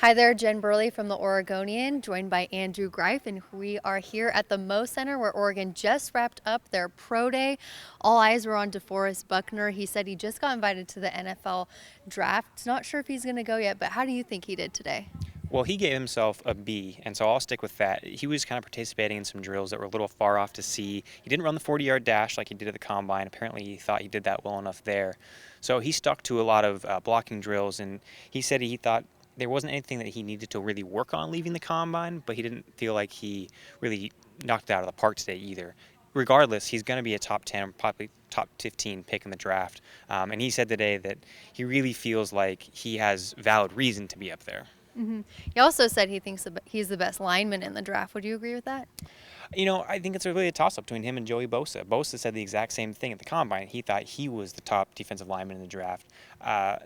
Hi there, Jen Beyrle from the Oregonian, joined by Andrew Greif, and we are here at the Mo Center where Oregon just wrapped up their pro day. All eyes were on DeForest Buckner. He said he just got invited to the NFL draft. Not sure if he's going to go yet, but how do you think he did today? Well, he gave himself a B, and so I'll stick with that. He was kind of participating in some drills that were a little far off to see. He didn't run the 40-yard dash like he did at the combine. Apparently, he thought he did that well enough there. So he stuck to a lot of blocking drills, and he said he thought there wasn't anything that he needed to really work on leaving the combine, but he didn't feel like he really knocked it out of the park today either. Regardless, he's going to be a top 10, probably top 15 pick in the draft. And he said today that he really feels like he has valid reason to be up there. He also said he thinks he's the best lineman in the draft. Would you agree with that? I think it's really a toss-up between him and Joey Bosa. Bosa said the exact same thing at the combine. He thought he was the top defensive lineman in the draft. Uh,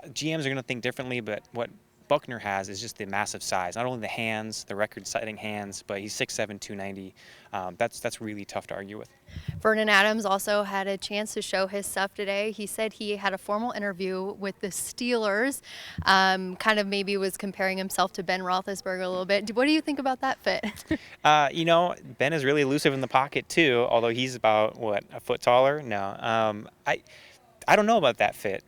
GMs are going to think differently, but what Buckner has is just the massive size. Not only the hands, the record-setting hands, but he's 6'7", 290. That's really tough to argue with. Vernon Adams also had a chance to show his stuff today. He said he had a formal interview with the Steelers, kind of maybe was comparing himself to Ben Roethlisberger a little bit. What do you think about that fit? Ben is really elusive in the pocket too, although he's about, what, a foot taller? No. I don't know about that fit.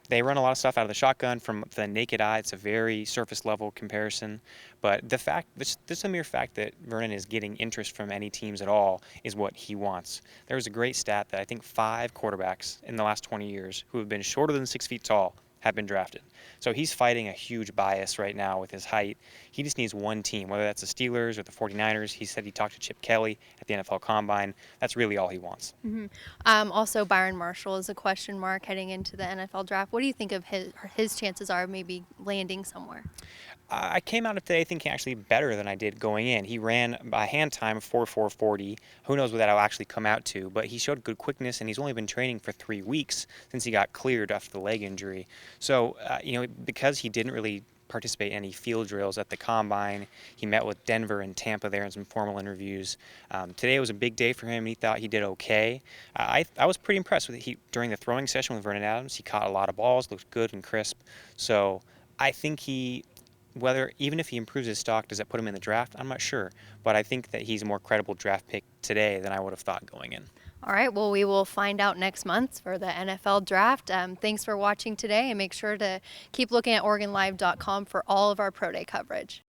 They run a lot of stuff out of the shotgun. From the naked eye, it's a very surface level comparison. But just the mere fact that Vernon is getting interest from any teams at all is what he wants. There was a great stat that I think 5 quarterbacks in the last 20 years who have been shorter than 6 feet tall have been drafted. So he's fighting a huge bias right now with his height. He just needs one team, whether that's the Steelers or the 49ers. He said he talked to Chip Kelly at the NFL Combine. That's really all he wants. Also, Byron Marshall is a question mark heading into the NFL draft. What do you think of his chances are of maybe landing somewhere? I came out of today thinking actually better than I did going in. He ran by hand time 4.440. Who knows what that'll actually come out to, but he showed good quickness, and he's only been training for 3 weeks since he got cleared after the leg injury. So, because he didn't really participate in any field drills at the combine, he met with Denver and Tampa there in some formal interviews. Today was a big day for him. He thought he did okay. I was pretty impressed with it. During the throwing session with Vernon Adams, he caught a lot of balls, looked good and crisp. So I think even if he improves his stock, does that put him in the draft? I'm not sure. But I think that he's a more credible draft pick today than I would have thought going in. All right, well, we will find out next month for the NFL draft. Thanks for watching today, and make sure to keep looking at OregonLive.com for all of our Pro Day coverage.